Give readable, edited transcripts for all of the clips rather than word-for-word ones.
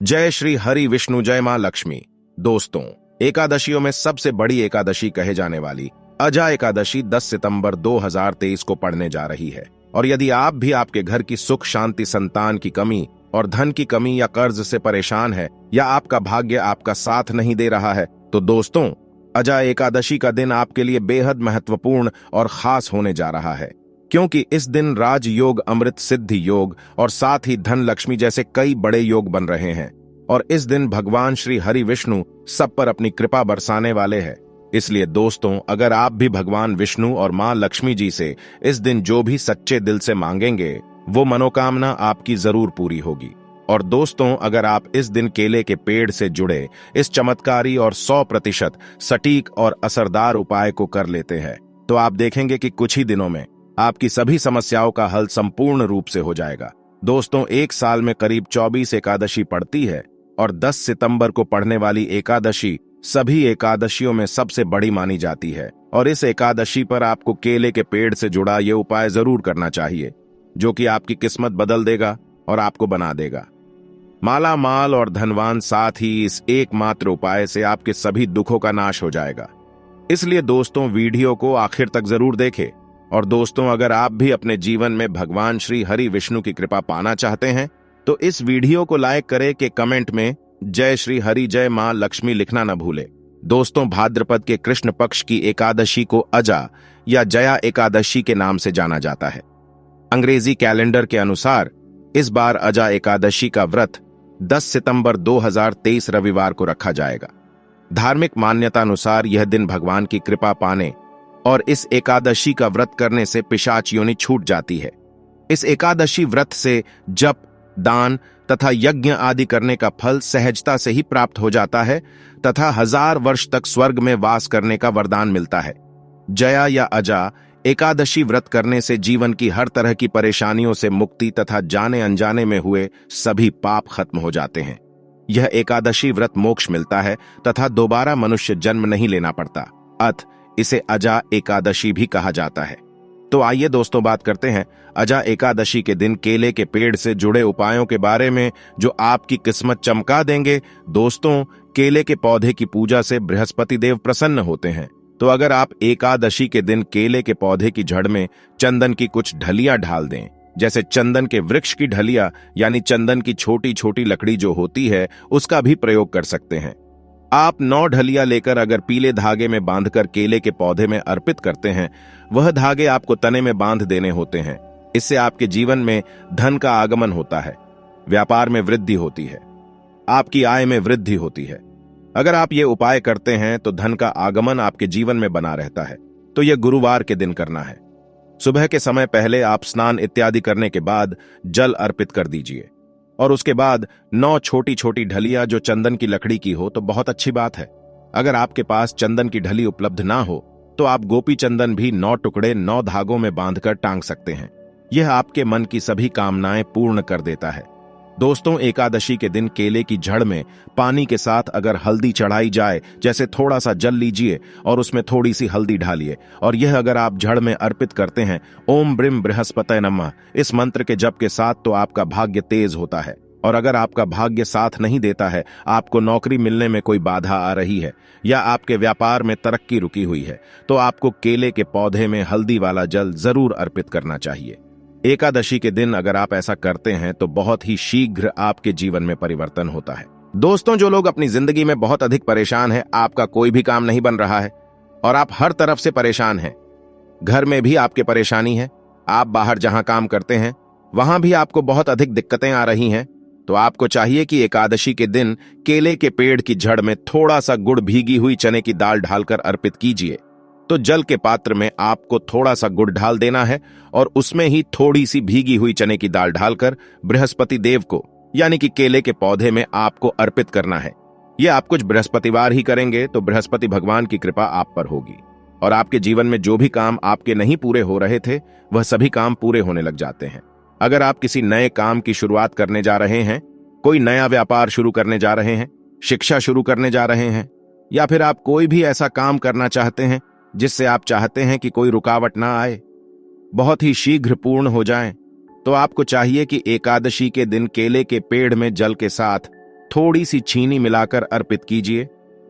जय श्री हरि विष्णु, जय मां लक्ष्मी। दोस्तों, एकादशियों में सबसे बड़ी एकादशी कहे जाने वाली अजा एकादशी 10 सितंबर 2023 को पड़ने जा रही है। और यदि आप भी आपके घर की सुख शांति, संतान की कमी और धन की कमी या कर्ज से परेशान है, या आपका भाग्य आपका साथ नहीं दे रहा है, तो दोस्तों, अजा एकादशी का दिन आपके लिए बेहद महत्वपूर्ण और खास होने जा रहा है, क्योंकि इस दिन राजयोग, अमृत सिद्धि योग और साथ ही धन लक्ष्मी जैसे कई बड़े योग बन रहे हैं। और इस दिन भगवान श्री हरि विष्णु सब पर अपनी कृपा बरसाने वाले हैं। इसलिए दोस्तों, अगर आप भी भगवान विष्णु और मां लक्ष्मी जी से इस दिन जो भी सच्चे दिल से मांगेंगे, वो मनोकामना आपकी जरूर पूरी होगी। और दोस्तों, अगर आप इस दिन केले के पेड़ से जुड़े इस चमत्कारी और 100% सटीक और असरदार उपाय को कर लेते हैं, तो आप देखेंगे कि कुछ ही दिनों में आपकी सभी समस्याओं का हल संपूर्ण रूप से हो जाएगा। दोस्तों, एक साल में करीब 24 एकादशी पड़ती है और 10 सितंबर को पड़ने वाली एकादशी सभी एकादशियों में सबसे बड़ी मानी जाती है। और इस एकादशी पर आपको केले के पेड़ से जुड़ा ये उपाय जरूर करना चाहिए, जो कि आपकी किस्मत बदल देगा और आपको बना देगा माला माल और धनवान। साथ ही इस एकमात्र उपाय से आपके सभी दुखों का नाश हो जाएगा। इसलिए दोस्तों, वीडियो को आखिर तक जरूर देखें। और दोस्तों, अगर आप भी अपने जीवन में भगवान श्री हरि विष्णु की कृपा पाना चाहते हैं, तो इस वीडियो को लाइक करें कि कमेंट में जय श्री हरि, जय मां लक्ष्मी लिखना न भूले। दोस्तों, भाद्रपद के कृष्ण पक्ष की एकादशी को अजा या जया एकादशी के नाम से जाना जाता है। अंग्रेजी कैलेंडर के अनुसार इस बार अजा एकादशी का व्रत 10 सितंबर 2023 रविवार को रखा जाएगा। धार्मिक मान्यता अनुसार यह दिन भगवान की कृपा पाने और इस एकादशी का व्रत करने से पिशाच योनि छूट जाती है। इस एकादशी व्रत से जप, दान तथा यज्ञ आदि करने का फल सहजता से ही प्राप्त हो जाता है तथा 1000 वर्ष तक स्वर्ग में वास करने का वरदान मिलता है। जया या अजा एकादशी व्रत करने से जीवन की हर तरह की परेशानियों से मुक्ति तथा जाने अनजाने में हुए सभी पाप खत्म हो जाते हैं। यह एकादशी व्रत मोक्ष मिलता है तथा दोबारा मनुष्य जन्म नहीं लेना पड़ता। अतः इसे अजा एकादशी भी कहा जाता है। तो आइए दोस्तों, बात करते हैं अजा एकादशी के दिन केले के पेड़ से जुड़े उपायों के बारे में, जो आपकी किस्मत चमका देंगे। दोस्तों, केले के पौधे की पूजा से बृहस्पति देव प्रसन्न होते हैं। तो अगर आप एकादशी के दिन केले के पौधे की जड़ में चंदन की कुछ ढलियां ढाल दें, जैसे चंदन के वृक्ष की ढलियां, यानी चंदन की छोटी छोटी लकड़ी जो होती है, उसका भी प्रयोग कर सकते हैं। आप 9 ढलियां लेकर अगर पीले धागे में बांधकर केले के पौधे में अर्पित करते हैं, वह धागे आपको तने में बांध देने होते हैं। इससे आपके जीवन में धन का आगमन होता है, व्यापार में वृद्धि होती है, आपकी आय में वृद्धि होती है। अगर आप ये उपाय करते हैं तो धन का आगमन आपके जीवन में बना रहता है। तो यह गुरुवार के दिन करना है। सुबह के समय पहले आप स्नान इत्यादि करने के बाद जल अर्पित कर दीजिए और उसके बाद 9 छोटी छोटी ढलियां जो चंदन की लकड़ी की हो तो बहुत अच्छी बात है। अगर आपके पास चंदन की ढली उपलब्ध ना हो तो आप गोपी चंदन भी 9 टुकड़े 9 धागों में बांधकर टांग सकते हैं। यह आपके मन की सभी कामनाएं पूर्ण कर देता है। दोस्तों, एकादशी के दिन केले की जड़ में पानी के साथ अगर हल्दी चढ़ाई जाए, जैसे थोड़ा सा जल लीजिए और उसमें थोड़ी सी हल्दी ढालिए, और यह अगर आप जड़ में अर्पित करते हैं ओम ब्रीम बृहस्पतये नमः इस मंत्र के जप के साथ, तो आपका भाग्य तेज होता है। और अगर आपका भाग्य साथ नहीं देता है, आपको नौकरी मिलने में कोई बाधा आ रही है या आपके व्यापार में तरक्की रुकी हुई है, तो आपको केले के पौधे में हल्दी वाला जल जरूर अर्पित करना चाहिए। एकादशी के दिन अगर आप ऐसा करते हैं तो बहुत ही शीघ्र आपके जीवन में परिवर्तन होता है। दोस्तों, जो लोग अपनी जिंदगी में बहुत अधिक परेशान हैं, आपका कोई भी काम नहीं बन रहा है और आप हर तरफ से परेशान हैं, घर में भी आपके परेशानी है, आप बाहर जहां काम करते हैं वहां भी आपको बहुत अधिक दिक्कतें आ रही हैं, तो आपको चाहिए कि एकादशी के दिन केले के पेड़ की जड़ में थोड़ा सा गुड़, भीगी हुई चने की दाल डालकर अर्पित कीजिए। तो जल के पात्र में आपको थोड़ा सा गुड़ डाल देना है और उसमें ही थोड़ी सी भीगी हुई चने की दाल डालकर बृहस्पति देव को, यानी कि केले के पौधे में आपको अर्पित करना है। यह आप कुछ बृहस्पतिवार ही करेंगे तो बृहस्पति भगवान की कृपा आप पर होगी और आपके जीवन में जो भी काम आपके नहीं पूरे हो रहे थे, वह सभी काम पूरे होने लग जाते हैं। अगर आप किसी नए काम की शुरुआत करने जा रहे हैं, कोई नया व्यापार शुरू करने जा रहे हैं, शिक्षा शुरू करने जा रहे हैं, या फिर आप कोई भी ऐसा काम करना चाहते हैं जिससे आप चाहते हैं कि कोई रुकावट ना आए, बहुत ही शीघ्र पूर्ण हो जाए, तो आपको चाहिए कि एकादशी के दिन केले के पेड़ में जल के साथ थोड़ी सी चीनी मिलाकर अर्पित कीजिए।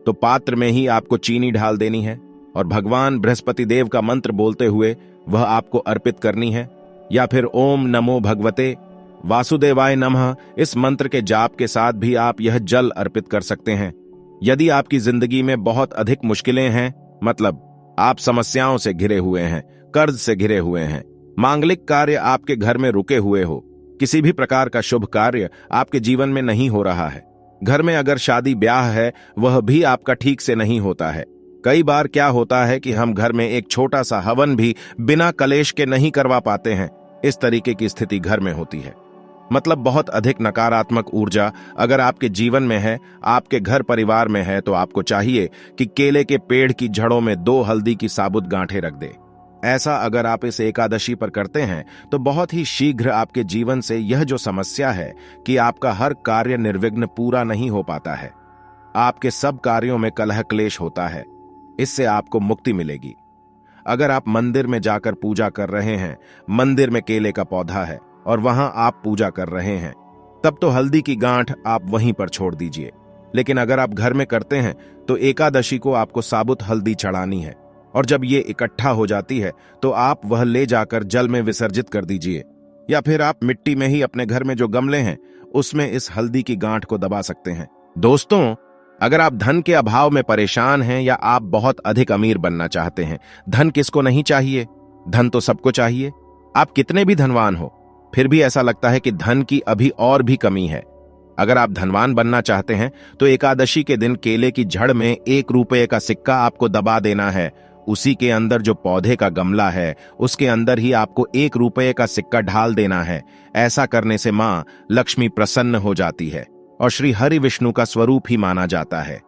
तो पात्र में ही आपको चीनी डाल देनी है और भगवान बृहस्पति देव का मंत्र बोलते हुए वह आपको अर्पित करनी है, या फिर ओम नमो भगवते वासुदेवाय नमः इस मंत्र के जाप के साथ भी आप यह जल अर्पित कर सकते हैं। यदि आपकी जिंदगी में बहुत अधिक मुश्किलें हैं, मतलब आप समस्याओं से घिरे हुए हैं, कर्ज से घिरे हुए हैं, मांगलिक कार्य आपके घर में रुके हुए हो, किसी भी प्रकार का शुभ कार्य आपके जीवन में नहीं हो रहा है, घर में अगर शादी ब्याह है वह भी आपका ठीक से नहीं होता है। कई बार क्या होता है कि हम घर में एक छोटा सा हवन भी बिना कलेश के नहीं करवा पाते हैं। इस तरीके की स्थिति घर में होती है, मतलब बहुत अधिक नकारात्मक ऊर्जा अगर आपके जीवन में है, आपके घर परिवार में है, तो आपको चाहिए कि केले के पेड़ की जड़ों में 2 हल्दी की साबुत गांठें रख दे। ऐसा अगर आप इस एकादशी पर करते हैं तो बहुत ही शीघ्र आपके जीवन से यह जो समस्या है कि आपका हर कार्य निर्विघ्न पूरा नहीं हो पाता है, आपके सब कार्यों में कलह क्लेश होता है, इससे आपको मुक्ति मिलेगी। अगर आप मंदिर में जाकर पूजा कर रहे हैं, मंदिर में केले का पौधा है और वहां आप पूजा कर रहे हैं, तब तो हल्दी की गांठ आप वहीं पर छोड़ दीजिए। लेकिन अगर आप घर में करते हैं तो एकादशी को आपको साबुत हल्दी चढ़ानी है, और जब ये इकट्ठा हो जाती है तो आप वह ले जाकर जल में विसर्जित कर दीजिए, या फिर आप मिट्टी में ही अपने घर में जो गमले हैं उसमें इस हल्दी की गांठ को दबा सकते हैं। दोस्तों, अगर आप धन के अभाव में परेशान हैं या आप बहुत अधिक अमीर बनना चाहते हैं, धन किसको नहीं चाहिए, धन तो सबको चाहिए। आप कितने भी धनवान हो, फिर भी ऐसा लगता है कि धन की अभी और भी कमी है। अगर आप धनवान बनना चाहते हैं तो एकादशी के दिन केले की जड़ में 1 रुपये का सिक्का आपको दबा देना है। उसी के अंदर जो पौधे का गमला है उसके अंदर ही आपको 1 रुपये का सिक्का ढाल देना है। ऐसा करने से मां लक्ष्मी प्रसन्न हो जाती है और श्री हरि विष्णु का स्वरूप ही माना जाता है।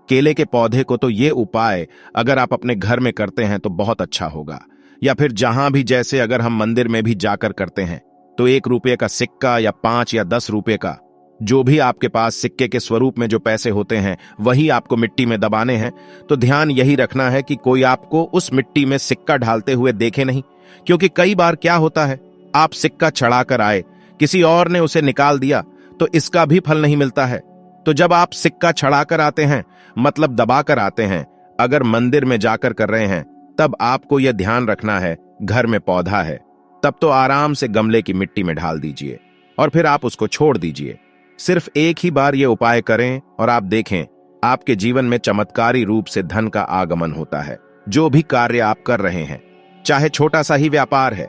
केले के पौधे को तो ये उपाय अगर आप अपने घर में करते हैं तो बहुत अच्छा होगा, या फिर जहां भी, जैसे अगर हम मंदिर में भी जाकर करते हैं तो 1 रुपये का सिक्का या 5 या 10 रुपये का, जो भी आपके पास सिक्के के स्वरूप में जो पैसे होते हैं वही आपको मिट्टी में दबाने हैं। तो ध्यान यही रखना है कि कोई आपको उस मिट्टी में सिक्का ढालते हुए देखे नहीं, क्योंकि कई बार क्या होता है, आप सिक्का चढ़ाकर आए, किसी और ने उसे निकाल दिया तो इसका भी फल नहीं मिलता है। तो जब आप सिक्का चढ़ाकर आते हैं, मतलब दबाकर आते हैं, अगर मंदिर में जाकर कर रहे हैं, तब आपको यह ध्यान रखना है, घर में पौधा है तब तो आराम से गमले की मिट्टी में ढाल दीजिए और फिर आप उसको छोड़ दीजिए। सिर्फ एक ही बार ये उपाय करें और आप देखें आपके जीवन में चमत्कारी रूप से धन का आगमन होता है। जो भी कार्य आप कर रहे हैं, चाहे छोटा सा ही व्यापार है,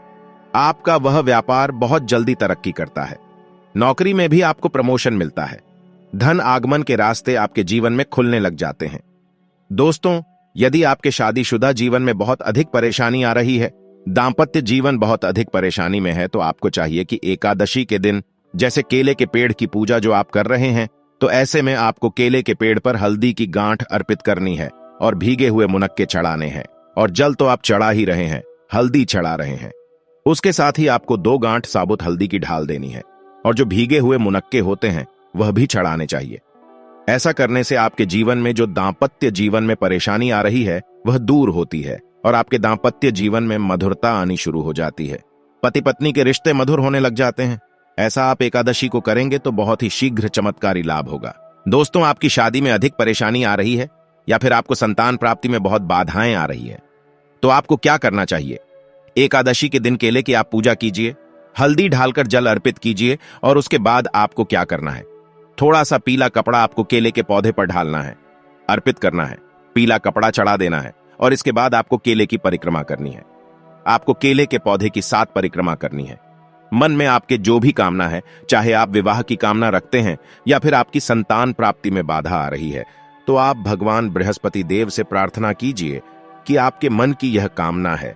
आपका वह व्यापार बहुत जल्दी तरक्की करता है। नौकरी में भी आपको प्रमोशन मिलता है। धन आगमन के रास्ते आपके जीवन में खुलने लग जाते हैं। दोस्तों, यदि आपके शादीशुदा जीवन में बहुत अधिक परेशानी आ रही है, दांपत्य जीवन बहुत अधिक परेशानी में है, तो आपको चाहिए कि एकादशी के दिन जैसे केले के पेड़ की पूजा जो आप कर रहे हैं, तो ऐसे में आपको केले के पेड़ पर हल्दी की गांठ अर्पित करनी है और भीगे हुए मुनक्के चढ़ाने हैं। और जल तो आप चढ़ा ही रहे हैं, हल्दी चढ़ा रहे हैं, उसके साथ ही आपको 2 गांठ साबुत हल्दी की ढाल देनी है और जो भीगे हुए मुनक्के होते हैं वह भी चढ़ाने चाहिए। ऐसा करने से आपके जीवन में जो दांपत्य जीवन में परेशानी आ रही है वह दूर होती है और आपके दांपत्य जीवन में मधुरता आनी शुरू हो जाती है। पति पत्नी के रिश्ते मधुर होने लग जाते हैं। ऐसा आप एकादशी को करेंगे तो बहुत ही शीघ्र चमत्कारी लाभ होगा। दोस्तों, आपकी शादी में अधिक परेशानी आ रही है या फिर आपको संतान प्राप्ति में बहुत बाधाएं आ रही है, तो आपको क्या करना चाहिए? एकादशी के दिन केले की आप पूजा कीजिए, हल्दी ढालकर जल अर्पित कीजिए और उसके बाद आपको क्या करना है, थोड़ा सा पीला कपड़ा आपको केले के पौधे पर ढालना है, अर्पित करना है, पीला कपड़ा चढ़ा देना है और इसके बाद आपको केले की परिक्रमा करनी है। आपको केले के पौधे की 7 परिक्रमा करनी है। मन में आपके जो भी कामना है, चाहे आप विवाह की कामना रखते हैं या फिर आपकी संतान प्राप्ति में बाधा आ रही है, तो आप भगवान बृहस्पति देव से प्रार्थना कीजिए कि आपके मन की यह कामना है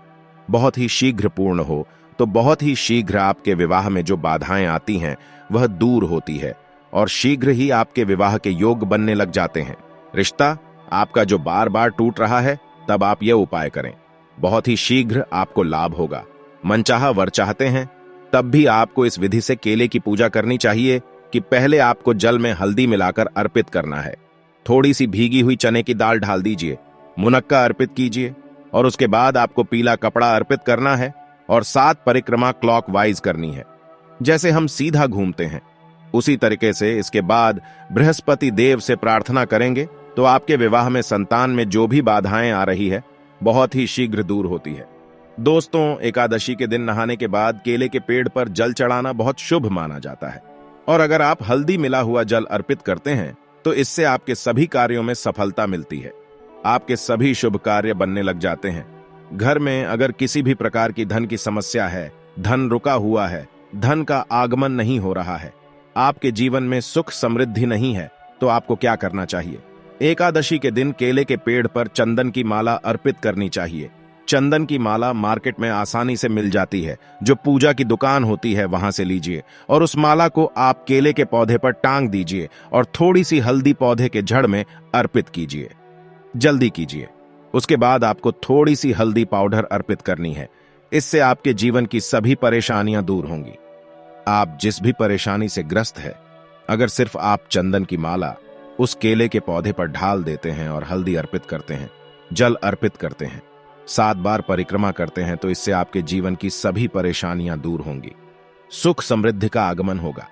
बहुत ही शीघ्र पूर्ण हो। तो बहुत ही शीघ्र आपके विवाह में जो बाधाएं आती हैं वह दूर होती है और शीघ्र ही आपके विवाह के योग बनने लग जाते हैं। रिश्ता आपका जो बार बार टूट रहा है, तब आप यह उपाय करें, बहुत ही शीघ्र आपको लाभ होगा। मनचाहा वर चाहते हैं, तब भी आपको इस विधि से केले की पूजा करनी चाहिए कि पहले आपको जल में हल्दी मिलाकर अर्पित करना है, थोड़ी सी भीगी हुई चने की दाल ढाल दीजिए, मुनक्का अर्पित कीजिए और उसके बाद आपको पीला कपड़ा अर्पित करना है और 7 परिक्रमा क्लॉकवाइज करनी है, जैसे हम सीधा घूमते हैं। उसी तरीके से इसके बाद बृहस्पति देव से प्रार्थना करेंगे तो आपके विवाह में संतान में जो भी बाधाएं आ रही है बहुत ही शीघ्र दूर होती है। दोस्तों, एकादशी के दिन नहाने के बाद केले के पेड़ पर जल चढ़ाना बहुत शुभ माना जाता है और अगर आप हल्दी मिला हुआ जल अर्पित करते हैं तो इससे आपके सभी कार्यों में सफलता मिलती है। आपके सभी शुभ कार्य बनने लग जाते हैं। घर में अगर किसी भी प्रकार की धन की समस्या है, धन रुका हुआ है, धन का आगमन नहीं हो रहा है, आपके जीवन में सुख समृद्धि नहीं है, तो आपको क्या करना चाहिए? एकादशी के दिन केले के पेड़ पर चंदन की माला अर्पित करनी चाहिए। चंदन की माला मार्केट में आसानी से मिल जाती है, जो पूजा की दुकान होती है वहां से लीजिए और उस माला को आप केले के पौधे पर टांग दीजिए और थोड़ी सी हल्दी पौधे के जड़ में अर्पित कीजिए। जल्दी कीजिए। उसके बाद आपको थोड़ी सी हल्दी पाउडर अर्पित करनी है। इससे आपके जीवन की सभी परेशानियां दूर होंगी। आप जिस भी परेशानी से ग्रस्त है, अगर सिर्फ आप चंदन की माला उस केले के पौधे पर ढाल देते हैं और हल्दी अर्पित करते हैं, जल अर्पित करते हैं, 7 बार परिक्रमा करते हैं, तो इससे आपके जीवन की सभी परेशानियां दूर होंगी। सुख समृद्धि का आगमन होगा।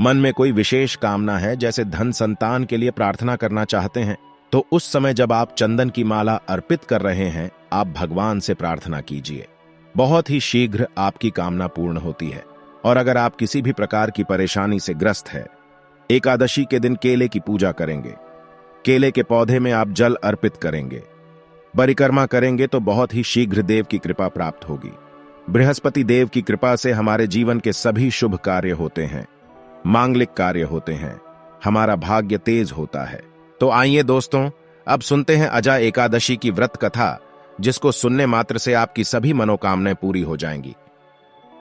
मन में कोई विशेष कामना है, जैसे धन संतान के लिए प्रार्थना करना चाहते हैं, तो उस समय जब आप चंदन की माला अर्पित कर रहे हैं, आप भगवान से प्रार्थना कीजिए। बहुत ही शीघ्र आपकी कामना पूर्ण होती है। और अगर आप किसी भी प्रकार की परेशानी से ग्रस्त है, एकादशी के दिन केले की पूजा करेंगे, केले के पौधे में आप जल अर्पित करेंगे, परिक्रमा करेंगे, तो बहुत ही शीघ्र देव की कृपा प्राप्त होगी। बृहस्पति देव की कृपा से हमारे जीवन के सभी शुभ कार्य होते हैं, मांगलिक कार्य होते हैं, हमारा भाग्य तेज होता है। तो आइए दोस्तों, अब सुनते हैं अजा एकादशी की व्रत कथा, जिसको सुनने मात्र से आपकी सभी मनोकामनाएं पूरी हो जाएंगी।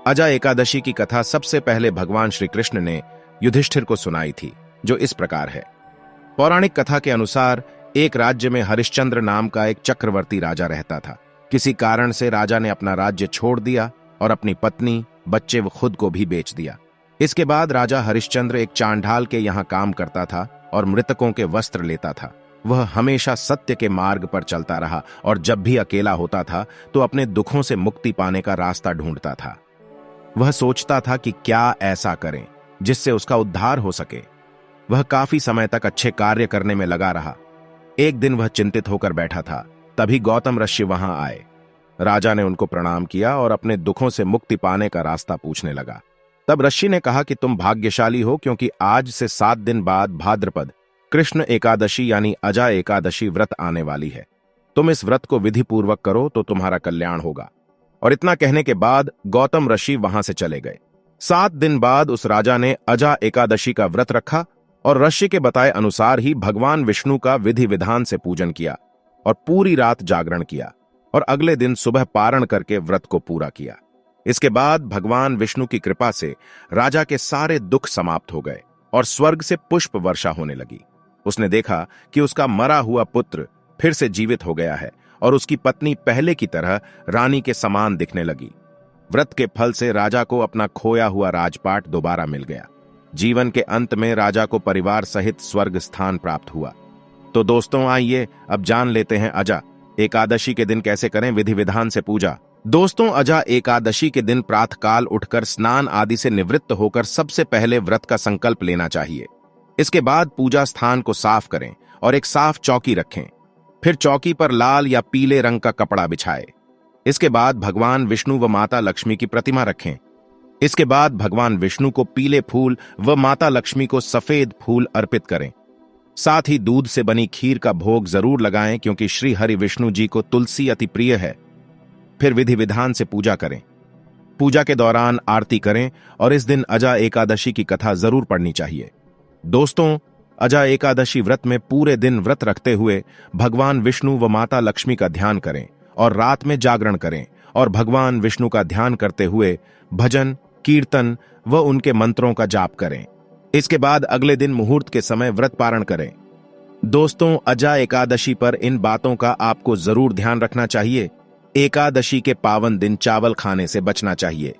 अजा एकादशी की कथा सबसे पहले भगवान श्री कृष्ण ने युधिष्ठिर को सुनाई थी, जो इस प्रकार है। पौराणिक कथा के अनुसार एक राज्य में हरिश्चंद्र नाम का एक चक्रवर्ती राजा रहता था। किसी कारण से राजा ने अपना राज्य छोड़ दिया और अपनी पत्नी, बच्चे व खुद को भी बेच दिया। इसके बाद राजा हरिश्चंद्र एक चांडाल के यहाँ काम करता था और मृतकों के वस्त्र लेता था। वह हमेशा सत्य के मार्ग पर चलता रहा और जब भी अकेला होता था तो अपने दुखों से मुक्ति पाने का रास्ता ढूंढता था। वह सोचता था कि क्या ऐसा करें जिससे उसका उद्धार हो सके। वह काफी समय तक अच्छे कार्य करने में लगा रहा। एक दिन वह चिंतित होकर बैठा था, तभी गौतम ऋषि वहां आए। राजा ने उनको प्रणाम किया और अपने दुखों से मुक्ति पाने का रास्ता पूछने लगा। तब ऋषि ने कहा कि तुम भाग्यशाली हो, क्योंकि आज से 7 दिन बाद भाद्रपद कृष्ण एकादशी यानी अजा एकादशी व्रत आने वाली है। तुम इस व्रत को विधि पूर्वक करो तो तुम्हारा कल्याण होगा। और इतना कहने के बाद गौतम ऋषि वहां से चले गए। 7 दिन बाद उस राजा ने अजा एकादशी का व्रत रखा और ऋषि के बताए अनुसार ही भगवान विष्णु का विधि विधान से पूजन किया और पूरी रात जागरण किया और अगले दिन सुबह पारण करके व्रत को पूरा किया। इसके बाद भगवान विष्णु की कृपा से राजा के सारे दुख समाप्त हो गए और स्वर्ग से पुष्प वर्षा होने लगी। उसने देखा कि उसका मरा हुआ पुत्र फिर से जीवित हो गया है और उसकी पत्नी पहले की तरह रानी के समान दिखने लगी। व्रत के फल से राजा को अपना खोया हुआ राजपाट दोबारा मिल गया। जीवन के अंत में राजा को परिवार सहित स्वर्ग स्थान प्राप्त हुआ। तो दोस्तों, आइए अब जान लेते हैं अजा एकादशी के दिन कैसे करें विधि विधान से पूजा। दोस्तों, अजा एकादशी के दिन प्रातःकाल उठकर स्नान आदि से निवृत्त होकर सबसे पहले व्रत का संकल्प लेना चाहिए। इसके बाद पूजा स्थान को साफ करें और एक साफ चौकी रखें। फिर चौकी पर लाल या पीले रंग का कपड़ा बिछाएं। इसके बाद भगवान विष्णु व माता लक्ष्मी की प्रतिमा रखें। इसके बाद भगवान विष्णु को पीले फूल व माता लक्ष्मी को सफेद फूल अर्पित करें। साथ ही दूध से बनी खीर का भोग जरूर लगाएं, क्योंकि श्री हरि विष्णु जी को तुलसी अति प्रिय है। फिर विधि विधान से पूजा करें। पूजा के दौरान आरती करें और इस दिन अजा एकादशी की कथा जरूर पढ़नी चाहिए। दोस्तों, अजा एकादशी व्रत में पूरे दिन व्रत रखते हुए भगवान विष्णु व माता लक्ष्मी का ध्यान करें और रात में जागरण करें और भगवान विष्णु का ध्यान करते हुए भजन, कीर्तन व उनके मंत्रों का जाप करें। इसके बाद अगले दिन मुहूर्त के समय व्रत पारण करें। दोस्तों, अजा एकादशी पर इन बातों का आपको जरूर ध्यान रखना चाहिए। एकादशी के पावन दिन चावल खाने से बचना चाहिए।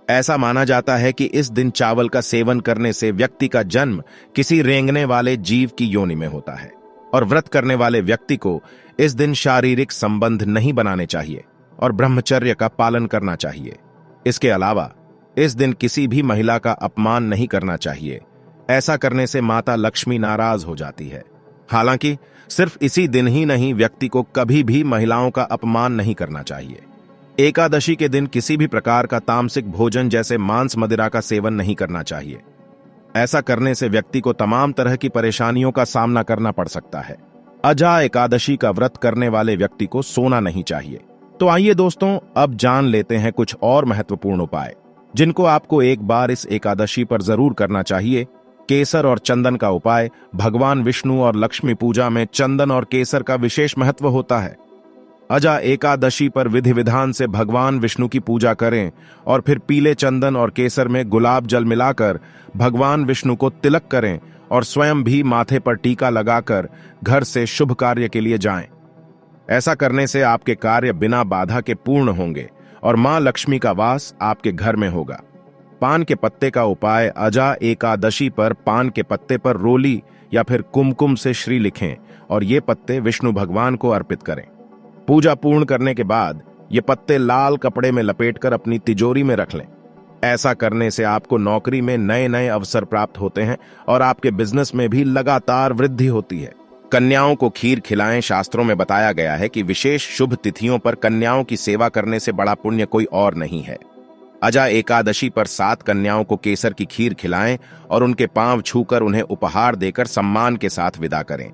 ऐसा माना जाता है कि इस दिन चावल का सेवन करने से व्यक्ति का जन्म किसी रेंगने वाले जीव की योनि में होता है और व्रत करने वाले व्यक्ति को इस दिन शारीरिक संबंध नहीं बनाने चाहिए और ब्रह्मचर्य का पालन करना चाहिए। इसके अलावा इस दिन किसी भी महिला का अपमान नहीं करना चाहिए। ऐसा करने से माता लक्ष्मी नाराज हो जाती है। हालांकि सिर्फ इसी दिन ही नहीं, व्यक्ति को कभी भी महिलाओं का अपमान नहीं करना चाहिए। एकादशी के दिन किसी भी प्रकार का तामसिक भोजन जैसे मांस मदिरा का सेवन नहीं करना चाहिए। ऐसा करने से व्यक्ति को तमाम तरह की परेशानियों का सामना करना पड़ सकता है। अजा एकादशी का व्रत करने वाले व्यक्ति को सोना नहीं चाहिए। तो आइए दोस्तों, अब जान लेते हैं कुछ और महत्वपूर्ण उपाय जिनको आपको एक बार इस एकादशी पर जरूर करना चाहिए। केसर और चंदन का उपाय। भगवान विष्णु और लक्ष्मी पूजा में चंदन और केसर का विशेष महत्व होता है। अजा एकादशी पर विधि विधान से भगवान विष्णु की पूजा करें और फिर पीले चंदन और केसर में गुलाब जल मिलाकर भगवान विष्णु को तिलक करें और स्वयं भी माथे पर टीका लगाकर घर से शुभ कार्य के लिए जाएं। ऐसा करने से आपके कार्य बिना बाधा के पूर्ण होंगे और मां लक्ष्मी का वास आपके घर में होगा। पान के पत्ते का उपाय। अजा एकादशी पर पान के पत्ते पर रोली या फिर कुमकुम से श्री लिखें और ये पत्ते विष्णु भगवान को अर्पित करें। पूजा पूर्ण करने के बाद ये पत्ते लाल कपड़े में लपेटकर अपनी तिजोरी में रख लें। ऐसा करने से आपको नौकरी में नए नए अवसर प्राप्त होते हैं और आपके बिजनेस में भी लगातार वृद्धि होती है। कन्याओं को खीर खिलाएं। शास्त्रों में बताया गया है कि विशेष शुभ तिथियों पर कन्याओं की सेवा करने से बड़ा पुण्य कोई और नहीं है। अजा एकादशी पर 7 कन्याओं को केसर की खीर खिलाएं और उनके पांव छूकर उन्हें उपहार देकर सम्मान के साथ विदा करें।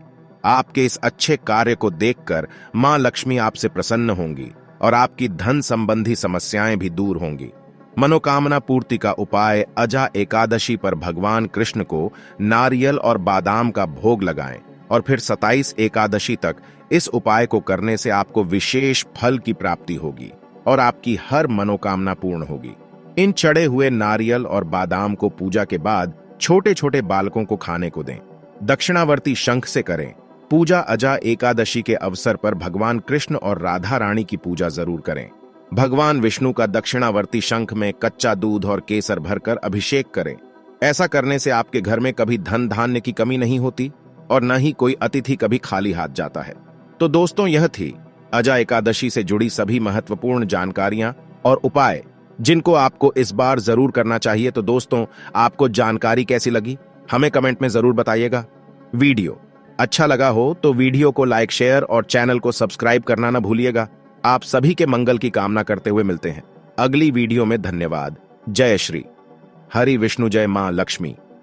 आपके इस अच्छे कार्य को देखकर मां लक्ष्मी आपसे प्रसन्न होंगी और आपकी धन संबंधी समस्याएं भी दूर होंगी। मनोकामना पूर्ति का उपाय। अजा एकादशी पर भगवान कृष्ण को नारियल और बादाम का भोग लगाएं और फिर 27 एकादशी तक इस उपाय को करने से आपको विशेष फल की प्राप्ति होगी और आपकी हर मनोकामना पूर्ण होगी। इन चढ़े हुए नारियल और बादाम को पूजा के बाद छोटे छोटे बालकों को खाने को दें। दक्षिणावर्ती शंख से करें। पूजा। अजा एकादशी के अवसर पर भगवान कृष्ण और राधा रानी की पूजा जरूर करें। भगवान विष्णु का दक्षिणावर्ती शंख में कच्चा दूध और केसर भरकर अभिषेक करें। ऐसा करने से आपके घर में कभी धन धान्य की कमी नहीं होती और न ही कोई अतिथि कभी खाली हाथ जाता है। तो दोस्तों, यह थी अजा एकादशी से जुड़ी सभी महत्वपूर्ण जानकारियां और उपाय जिनको आपको इस बार जरूर करना चाहिए। तो दोस्तों, आपको जानकारी कैसी लगी हमें कमेंट में जरूर बताइएगा। वीडियो अच्छा लगा हो तो वीडियो को लाइक, शेयर और चैनल को सब्सक्राइब करना ना भूलिएगा। आप सभी के मंगल की कामना करते हुए मिलते हैं अगली वीडियो में। धन्यवाद। जय श्री हरि विष्णु, जय मां लक्ष्मी।